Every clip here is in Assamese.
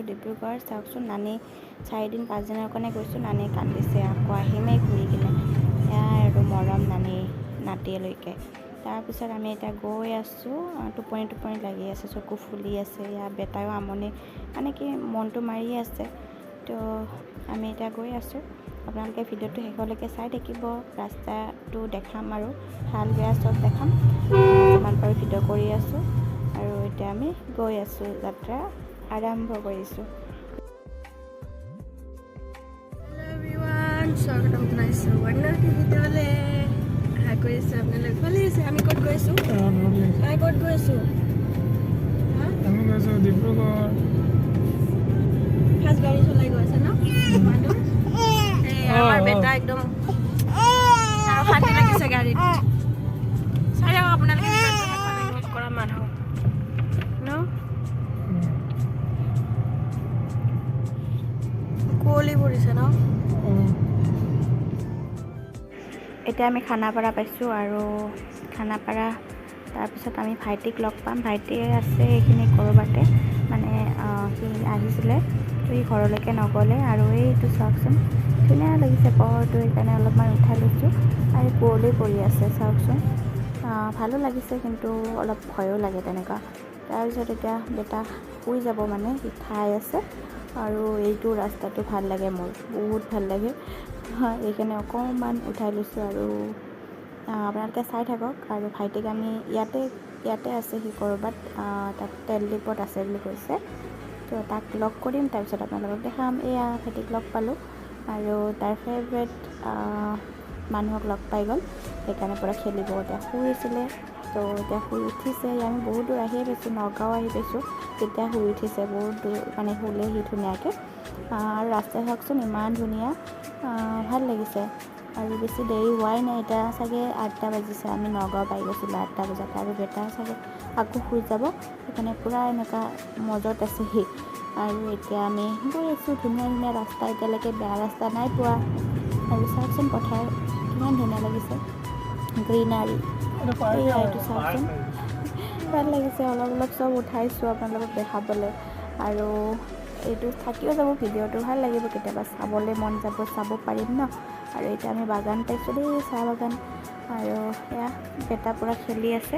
ডিব্ৰুগড়। চাওকচোন নানি 4 দিন 5 দিনৰ কাৰণে গৈছোঁ, নানি কান্দিছে আকৌ আহিমেই ঘূৰি কিনে। এয়া আৰু মৰম নানি নাতিলৈকে। তাৰপিছত আমি এতিয়া গৈ আছোঁ, টোপনি লাগি আছে, চকু ফুলি আছে। ইয়াৰ বেটায়ো আমনি মানে কি মনটো মাৰিয়ে আছে। তো আমি এতিয়া গৈ আছোঁ। আপোনালোকে ভিডিঅ'টো শেষলৈকে চাই থাকিব, ৰাস্তাটো দেখাম আৰু ভাল বেয়া চব দেখাম। যিমান পাৰোঁ ভিডিঅ' কৰি আছোঁ আৰু এতিয়া আমি গৈ আছোঁ, যাত্ৰা আৰম্ভ কৰিছোঁ। স্বাগতম জনাইছোঁ অন্যটি ভিডিঅ'লৈ। আশা কৰিছোঁ আপোনালোক ভালেই আছে। আমি ক'ত গৈ আছোঁ? ক'ত গৈ আছোঁ? আমি গৈছোঁ ডিব্ৰুগড়। ফাৰ্ষ্ট গাড়ী চলাই গৈ আছে ন মানুহ? আমাৰ বেটা একদম আৰু শান্তি লাগিছে গাড়ীত। চাই যাওক আপোনালোকে কৰা মানুহ ন কুঁৱলী পৰিছে ন। এতিয়া আমি খানাপাৰা পাইছোঁ আৰু খানাপাৰা তাৰপিছত আমি ভাইটিক লগ পাম। ভাইটি আছে এইখিনি ক'ৰবাতে, মানে সি আহিছিলে, তো সি ঘৰলৈকে নগ'লে। আৰু এইটো চাওকচোন ধুনীয়া লাগিছে পোহৰটো, সেইকাৰণে অলপমান উঠাই লৈছোঁ। আৰু কুঁৱলী পৰি আছে চাওকচোন, ভালো লাগিছে কিন্তু অলপ ভয়ো লাগে তেনেকুৱা। তাৰপিছত এতিয়া বেটা শুই যাব, মানে সি খাই আছে। আৰু এইটো ৰাস্তাটো ভাল লাগে মোৰ, বহুত ভাল লাগে। এইকাৰণে অকণমান উঠাই লৈছোঁ আৰু আপোনালোকে চাই থাকক। আৰু ভাইটিক আমি ইয়াতে আছে, সি ক'ৰবাত তাত তেল ডিপত আছে বুলি কৈছে। তো তাক লগ কৰিম, তাৰপিছত আপোনালোকক দেখাম। এয়া ভাইটিক লগ পালোঁ আৰু তাৰ ফেভৰেট মানুহক লগ পাই গ'ল, সেইকাৰণে পূৰা খেলিব। এতিয়া শুই আছিলে, তো এতিয়া শুই উঠিছে। আমি বহুত দূৰ আহিয়ে পাইছোঁ, নগাঁও আহি পাইছোঁ, তেতিয়া শুই উঠিছে বহুত দূৰ, মানে শুলে সি ধুনীয়াকৈ। আৰু ৰাস্তা চাওকচোন ইমান ধুনীয়া, ভাল লাগিছে। আৰু বেছি দেৰি হোৱাই নাই, এতিয়া চাগে 8টা বাজিছে। আমি নগাঁও পাই গৈছিলোঁ 8টা বজাত। আৰু বেটা চাগে আকৌ শুই যাব, সেইকাৰণে পূৰা এনেকুৱা মজত আছে সি। আৰু এতিয়া আমি গৈ আছোঁ, ধুনীয়া ধুনীয়া ৰাস্তা, এতিয়ালৈকে বেয়া ৰাস্তা নাই পোৱা। আৰু চাওকচোন পথাৰ কিমান ধুনীয়া লাগিছে, গ্ৰীনাৰী। এইটো চাওকচোন ভাল লাগিছে। অলপ চব উঠাইছোঁ আপোনালোকক দেখাবলৈ। আৰু এইটো থাকিও যাব, ভিডিঅ'টো ভাল লাগিব, কেতিয়াবা চাবলৈ মন যাব, চাব পাৰিম ন। আৰু এতিয়া আমি বাগান পাইছোঁ দেই, চাহ বাগান। আৰু এয়া বেটা পূৰা খেলি আছে,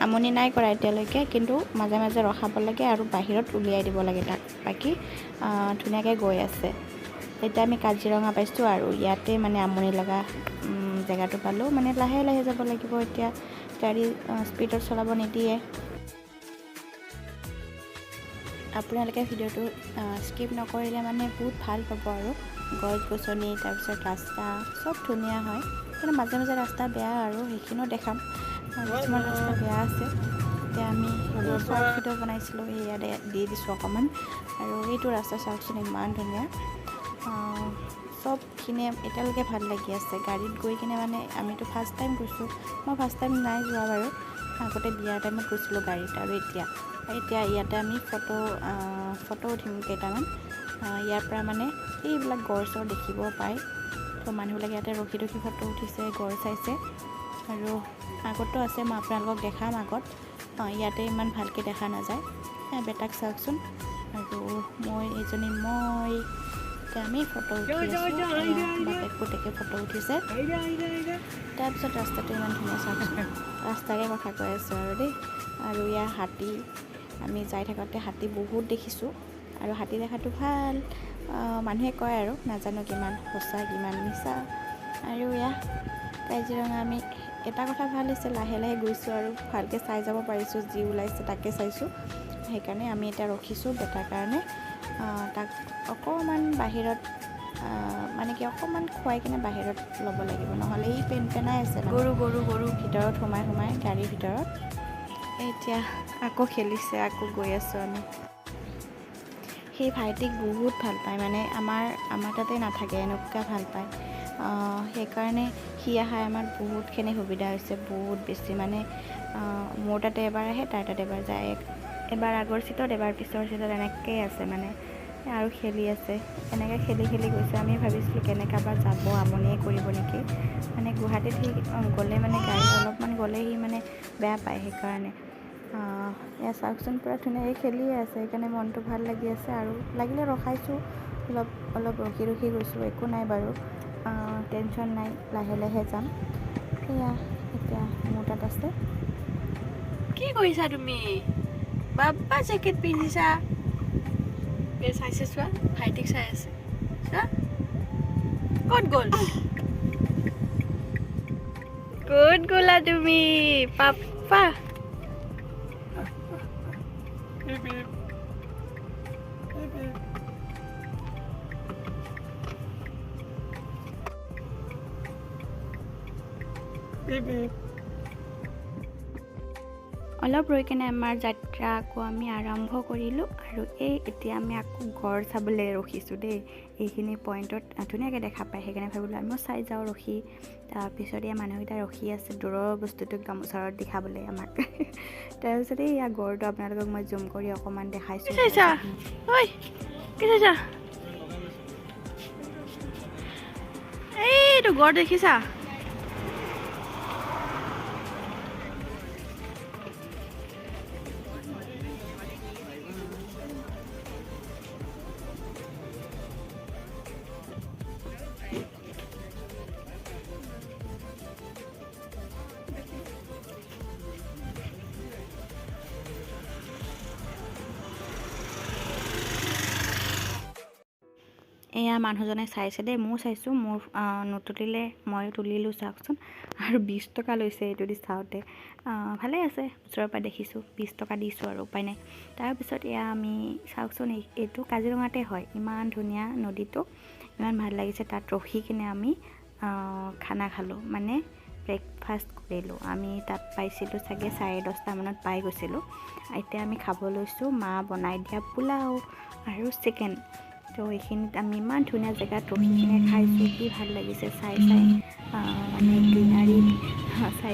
আমনি নাই কৰা এতিয়ালৈকে, কিন্তু মাজে মাজে ৰখাব লাগে আৰু বাহিৰত উলিয়াই দিব লাগে তাক। বাকী ধুনীয়াকৈ গৈ আছে। এতিয়া আমি কাজিৰঙা পাইছোঁ আৰু ইয়াতে মানে আমনি লগা জেগাটো পালোঁ। মানে লাহে লাহে যাব লাগিব, এতিয়া গাড়ী স্পীডত চলাব নিদিয়ে। আপোনালোকে ভিডিঅ'টো স্কিপ নকৰিলে মানে বহুত ভাল পাব। আৰু গছ গছনি, তাৰপিছত ৰাস্তা চব ধুনীয়া হয়, কিন্তু মাজে মাজে ৰাস্তা বেয়া, আৰু সেইখিনিও দেখাম। কিছুমান ৰাস্তা বেয়া আছে। এতিয়া আমি শ্বৰ্ট ভিডিঅ' বনাইছিলোঁ, ইয়াতে দি দিছোঁ অকণমান। আৰু এইটো ৰাস্তা চাওকচোন ইমান ধুনীয়া, চবখিনিয়ে এতিয়ালৈকে ভাল লাগি আছে। গাড়ীত গৈ কিনে মানে আমিতো ফাৰ্ষ্ট টাইম গৈছোঁ, মই ফাৰ্ষ্ট টাইম নাই যোৱা বাৰু, আগতে বিয়াৰ টাইমত গৈছিলোঁ গাড়ীত। আৰু এতিয়া ইয়াতে আমি ফটো উঠিম কেইটামান। ইয়াৰ পৰা মানে এইবিলাক গড় চৰ দেখিব পায়, তো মানুহবিলাকে ইয়াতে ৰখি ফটো উঠিছে, গড় চাইছে। আৰু আগতো আছে, মই আপোনালোকক দেখাম আগত। ইয়াতে ইমান ভালকৈ দেখা নাযায়। বেটাক চাওকচোন, আৰু এতিয়া আমি ফটো উঠি আছোঁ। বাপেক পুতেকে ফটো উঠিছে। তাৰপিছত ৰাস্তাটো ইমান ধুনীয়া চাওকচোন, ৰাস্তাৰে কথা কৈ আছোঁ আৰু দেই। আৰু ইয়াৰ হাতী, আমি যাই থাকোঁতে হাতী বহুত দেখিছোঁ। আৰু হাতী দেখাটো ভাল, মানুহে কয় আৰু, নাজানো কিমান সঁচা কিমান মিছা। আৰু কাজিৰঙা আমি এটা কথা ভাল হৈছে, লাহে লাহে গৈছোঁ আৰু ভালকৈ চাই যাব পাৰিছোঁ, যি ওলাইছে তাকে চাইছোঁ। সেইকাৰণে আমি এতিয়া ৰখিছোঁ বেটাৰ কাৰণে। তাক অকণমান বাহিৰত, মানে কি অকণমান খুৱাই কিনে বাহিৰত ল'ব লাগিব, নহ'লে ই পেনাই আছে গৰু ভিতৰত সোমাই গাড়ীৰ ভিতৰত। এতিয়া আকৌ খেলিছে, আকৌ গৈ আছোঁ আমি। সেই ভাইটিক বহুত ভাল পায়, মানে আমাৰ তাতে নাথাকে, এনেকুৱা ভাল পায়। সেইকাৰণে সি অহাই আমাৰ বহুতখিনি সুবিধা হৈছে, বহুত বেছি। মানে মোৰ তাতে এবাৰ আহে, তাৰ তাতে এবাৰ যায়, এবাৰ আগৰ চিটত, এবাৰ পিছৰ চিটত, এনেকৈয়ে আছে মানে। আৰু খেলি আছে, এনেকৈ খেলি গৈছে। আমি ভাবিছিলোঁ কেনেকৈ বা যাব, আমনিয়ে কৰিব নেকি। মানে গুৱাহাটীত সি গ'লে মানে গাড়ী অলপমান গ'লে সি মানে বেয়া পায়, সেইকাৰণে। এয়া চাওকচোন পূৰা ধুনীয়াকৈ খেলিয়ে আছে, সেইকাৰণে মনটো ভাল লাগি আছে। আৰু লাগিলে ৰখাইছোঁ, অলপ ৰখি গৈছোঁ, একো নাই বাৰু, টেনশ্যন নাই, লাহে লাহে যাম। সেয়া এতিয়া মোৰ তাত আছে। কি কৰিছা তুমি? বাবা জেকেট পিন্ধিছা। চাইছে চোৱা, ভাইটিক চাই আছে চোৱা। ক'ত গ'লা তুমি পাপা? অলপ ৰৈ কিনে আমাৰ যাত্ৰা আকৌ আমি আৰম্ভ কৰিলোঁ। আৰু এতিয়া আমি আকৌ গড় চাবলৈ ৰখিছোঁ দেই। এইখিনি পইণ্টত ধুনীয়াকৈ দেখা পায়, সেইকাৰণে ভাবিলোঁ আমিও চাই যাওঁ ৰখি। তাৰপিছত এয়া মানুহকেইটা ৰখি আছে দূৰৰ বস্তুটো একদম ওচৰত দেখাবলৈ আমাক। তাৰপিছতে এয়া গড়টো আপোনালোকক মই জুম কৰি অকণমান দেখাইছোঁ। এইটো গড় দেখিছা? এয়া মানুহজনে চাইছে দেই, ময়ো চাইছোঁ, মোৰ নুতুলিলে মই তুলিলোঁ চাওকচোন। আৰু 20 টকা লৈছে এইটো দি চাওঁতে। ভালে আছে, ওচৰৰ পৰা দেখিছোঁ, 20 টকা দিছোঁ আৰু উপায় নাই। তাৰপিছত এয়া আমি চাওকচোন, এইটো কাজিৰঙাতে হয়, ইমান ধুনীয়া নদীটো, ইমান ভাল লাগিছে। তাত ৰখি কিনে আমি খানা খালোঁ, মানে ব্ৰেকফাষ্ট কৰিলোঁ। আমি তাত পাইছিলোঁ চাগে 10:30 মানত পাই গৈছিলোঁ। এতিয়া আমি খাব লৈছোঁ মা বনাই দিয়া পোলাও আৰু চিকেন। তো এইখিনিত আমি ইমান ধুনীয়া জেগাত ৰখি কিনে খাইছোঁ, কি ভাল লাগিছে চাই মানে গ্ৰীনাৰী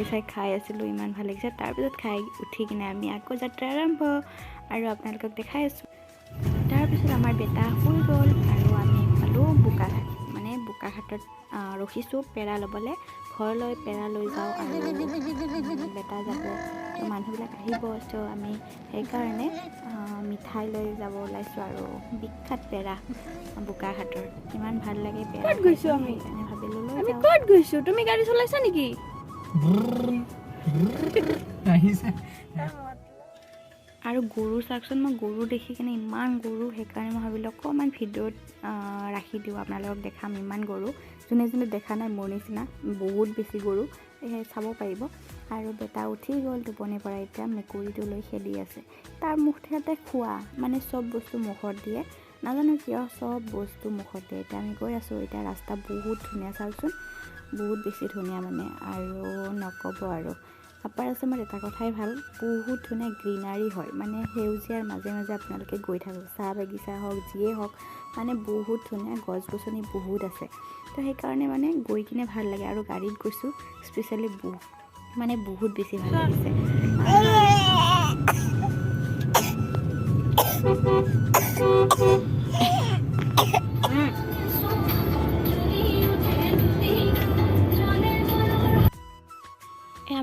চাই খাই আছিলোঁ, ইমান ভাল লাগিছে। তাৰপিছত খাই উঠি কিনে আমি আকৌ যাত্ৰা আৰম্ভ, আৰু আপোনালোকক দেখাই আছোঁ। তাৰপিছত আমাৰ বেটা শুই গ'ল আৰু আমি পালোঁ বোকাঘাট। মানে বোকাঘাটত ৰখিছোঁ পেৰা ল'বলৈ, ঘৰলৈ পেৰা লৈ যাওঁ আৰু বেটা যাব, মানুহবিলাক আহিব। চ' আমি সেইকাৰণে মিঠাই লৈ যাব ওলাইছোঁ আৰু বিখ্যাত পেৰা বোকাঘাটৰ, ইমান ভাল লাগে পেৰা। ক'ত গৈছোঁ আমি? সেইকাৰণে ভাবিলোঁ লৈ আমি যাওঁ। ক'ত গৈছোঁ? তুমি গাড়ী চলাইছা নেকি? আৰু গৰু চাওকচোন, মই গৰু দেখি কিনে ইমান গৰু, সেইকাৰণে মই ভাবিলোঁ অকণমান ভিডিঅ'ত ৰাখি দিওঁ, আপোনালোকক দেখাম ইমান গৰু। যোনে দেখা নাই মোৰ নিচিনা বহুত বেছি গৰু, সেই চাব পাৰিব। আৰু বেটা উঠি গ'ল টোপনিৰ পৰা, এতিয়া মেকুৰীটো লৈ খেলি আছে। তাৰ মুখতে খোৱা, মানে চব বস্তু মুখত দিয়ে, নাজানো কিয় চব বস্তু মুখত দিয়ে। এতিয়া আমি গৈ আছোঁ, এতিয়া ৰাস্তা বহুত ধুনীয়া চাওকচোন, বহুত বেছি ধুনীয়া মানে, আৰু নক'ব আৰু। আপাৰ আছামত এটা কথাই ভাল, বহুত ধুনীয়া গ্ৰীনাৰী হয়, মানে সেউজীয়াৰ মাজে মাজে আপোনালোকে গৈ থাকক, চাহ বাগিচা হওক যিয়ে হওক, মানে বহুত ধুনীয়া, গছ গছনি বহুত আছে। তো সেইকাৰণে মানে গৈ কিনে ভাল লাগে। আৰু গাড়ীত গৈছোঁ স্পেচিয়েলি মানে বহুত বেছি ভাল লাগিছে।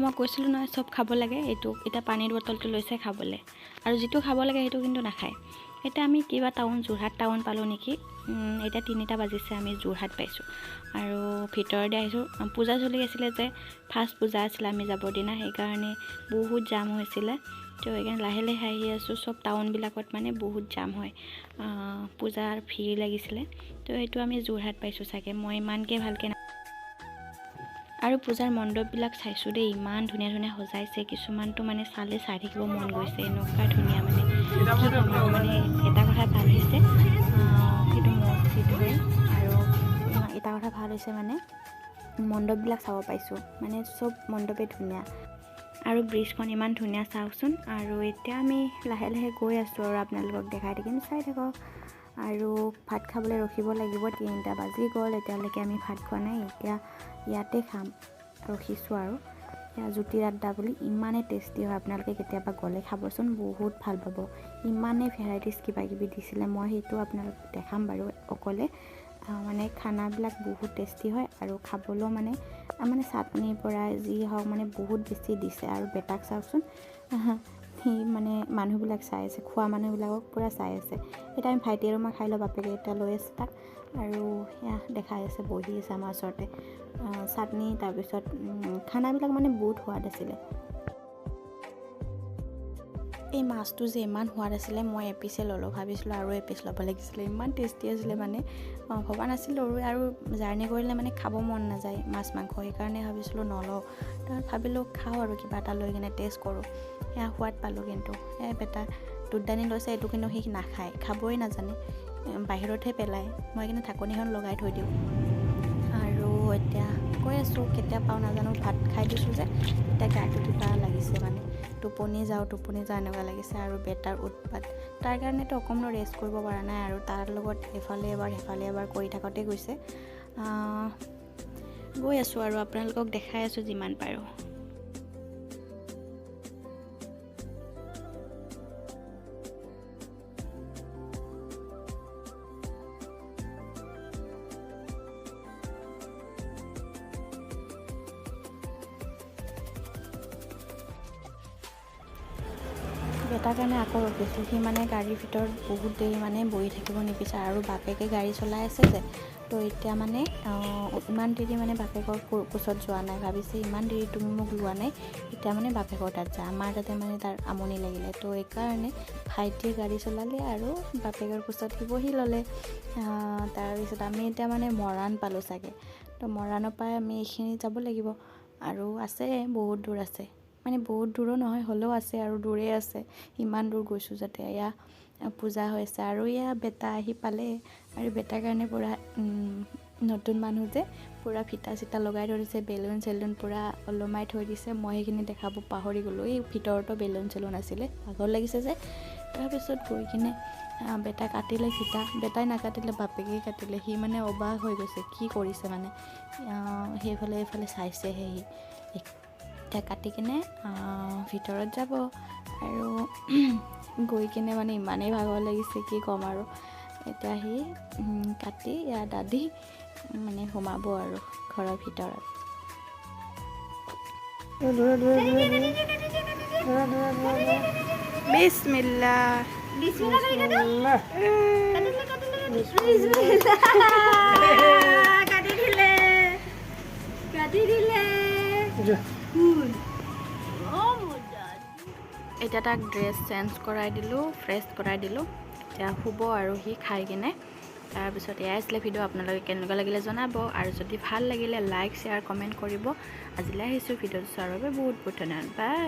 মই কৈছিলোঁ নহয় চব খাব লাগে, এইটো এতিয়া পানীৰ বটলটো লৈছে খাবলৈ, আৰু যিটো খাব লাগে সেইটো কিন্তু নাখায়। এতিয়া আমি কিবা যোৰহাট টাউন পালোঁ নেকি, এতিয়া 3টা বাজিছে, আমি যোৰহাট পাইছোঁ। আৰু ভিতৰতে আহিছোঁ, পূজা চলি আছিলে যে, ফাৰ্ষ্ট পূজা আছিলে আমি যাবৰ দিনা, সেইকাৰণে বহুত জাম হৈছিলে। তো সেইকাৰণে লাহে লাহে আহি আছোঁ। চব টাউনবিলাকত মানে বহুত জাম হয়, পূজাৰ ভিৰ লাগিছিলে। তো এইটো আমি যোৰহাট পাইছোঁ চাগে, মই ইমানকৈ ভালকৈ আৰু পূজাৰ মণ্ডপবিলাক চাইছোঁ দেই, ইমান ধুনীয়া ধুনীয়া সজাইছে। কিছুমানটো মানে চাই থাকিব মন গৈছে, এনেকুৱা ধুনীয়া মানে মানে এটা কথা ভাল হৈছে, সেইটো মছজিদ হয়। আৰু এটা কথা ভাল হৈছে মানে মণ্ডপবিলাক চাব পাইছোঁ, মানে চব মণ্ডপে ধুনীয়া। আৰু ব্ৰিজখন ইমান ধুনীয়া চাওকচোন। আৰু এতিয়া আমি লাহে লাহে গৈ আছোঁ, আৰু আপোনালোকক দেখাই থাকিম, চাই থাকক। আৰু ভাত খাবলৈ ৰখিব লাগিব, 3টা বাজি গ'ল, এতিয়ালৈকে আমি ভাত খোৱা নাই। এতিয়া ইয়াতে খাম, ৰখিছোঁ। আৰু এতিয়া জ্যোতিৰ আড্ডা বুলি, ইমানেই টেষ্টি হয়, আপোনালোকে কেতিয়াবা গ'লে খাবচোন, বহুত ভাল পাব। ইমানেই ভেৰাইটিজ কিবা কিবি দিছিলে, মই সেইটো আপোনালোকক দেখাম বাৰু অকলে। মানে খানাবিলাক বহুত টেষ্টি হয়, আৰু খাবলৈও মানে চাটনিৰ পৰা যি হওক মানে বহুত বেছি দিছে। আৰু বেটাক চাওকচোন, সি মানে মানুহবিলাক চাই আছে, খোৱা মানুহবিলাকক পূৰা চাই আছে। এতিয়া আমি ভাইটি আৰু মই খাই লওঁ, বাপেকে এতিয়া লৈ আছে তাক আৰু সেয়া দেখাই আছে, বহি আছে আমাৰ ওচৰতে। চাটনি তাৰপিছত খানাবিলাক মানে বহুত সোৱাদ আছিলে। এই মাছটো যে ইমান সোৱাদ আছিলে, মই এপিচে ল'লোঁ, ভাবিছিলোঁ আৰু এপিচ ল'ব লাগিছিলে, ইমান টেষ্টি আছিলে মানে। ভবা নাছিলোঁ আৰু জাৰ্ণি কৰিলে মানে খাব মন নাযায় মাছ মাংস, সেইকাৰণে ভাবিছিলোঁ নলওঁ। তাৰপিছত ভাবিলোঁ খাওঁ আৰু কিবা এটা লৈ কিনে টেষ্ট কৰোঁ, সেয়া সোৱাদ পালোঁ। কিন্তু বেটা দুধদানি লৈছে, এইটো কিন্তু সি নাখায়, খাবই নাজানে, বাহিৰতহে পেলায়। মই কিন্তু ঢাকনিখন লগাই থৈ দিওঁ। আৰু এতিয়া কৈ আছোঁ কেতিয়া পাওঁ নাজানো, ভাত খাই দিছোঁ যে এতিয়া গাটো কিবা লাগিছে মানে, টোপনি যাওঁ এনেকুৱা লাগিছে। আৰু বেটাৰ উৎপাত, তাৰ কাৰণেতো অকণমান ৰেষ্ট কৰিব পৰা নাই আৰু তাৰ লগত এফালে এবাৰ কৰি থাকোঁতে গৈছে। গৈ আছোঁ আৰু আপোনালোকক দেখাই আছোঁ যিমান পাৰোঁ। বেটাৰ কাৰণে আকৌ ৰখিছোঁ, সি মানে গাড়ীৰ ভিতৰত বহুত দেৰি মানে বহি থাকিব নিবিচাৰে আৰু বাপেকে গাড়ী চলাই আছে যে, তো এতিয়া মানে ইমান দেৰি মানে বাপেকৰ কোচত যোৱা নাই, ভাবিছে ইমান দেৰি তুমি মোক লোৱা নাই, এতিয়া মানে বাপেকৰ তাত যা, আমাৰ তাতে মানে তাৰ আমনি লাগিলে। তো এইকাৰণে ভাইটিয়ে গাড়ী চলালে আৰু বাপেকৰ কোচত সি বহি ল'লে। তাৰপিছত আমি এতিয়া মানে মৰাণ পালোঁ চাগে, তো মৰাণৰ পৰা আমি এইখিনি যাব লাগিব আৰু আছে বহুত দূৰ আছে, মানে বহুত দূৰো নহয় হ'লেও আছে আৰু দূৰে আছে। ইমান দূৰ গৈছোঁ যাতে এয়া পূজা হৈছে আৰু এয়া বেটা আহি পালে। আৰু বেটাৰ কাৰণে পূৰা নতুন মানুহ যে পূৰা ফিটা চিটা লগাই থৈ দিছে, বেলুন চেলুন পূৰা ওলমাই থৈ দিছে। মই সেইখিনি দেখাব পাহৰি গ'লোঁ, এই ভিতৰতো বেলুন চেলুন আছিলে, ভাগৰ লাগিছে যে। তাৰপিছত গৈ কিনে বেটা কাটিলে ফিটা, বেটাই নাকাটিলে বাপেকেই কাটিলে। সি মানে অবাক হৈ গৈছে, কি কৰিছে মানে, সেইফালে এইফালে চাইছেহে সি। এতিয়া কাটি কিনে ভিতৰত যাব আৰু গৈ কিনে মানে ইমানেই ভাগৰ লাগিছে কি ক'ম আৰু। এতিয়া সি কাটি ইয়াত আদি মানে সোমাব আৰু ঘৰৰ ভিতৰত। বিসমিল্লাহ এতিয়া তাক ড্ৰেছ চেঞ্জ কৰাই দিলোঁ, ফ্ৰেছ কৰাই দিলোঁ, এতিয়া শুব আৰু সি খাই কিনে। তাৰপিছত এয়াই আছিলে ভিডিঅ', আপোনালোকে কেনেকুৱা লাগিলে জনাব আৰু যদি ভাল লাগিলে লাইক শ্বেয়াৰ কমেণ্ট কৰিব। আজিলৈ আহিছোঁ, ভিডিঅ'টো চোৱাৰ বাবে বহুত বহুত ধন্যবাদ, বাই।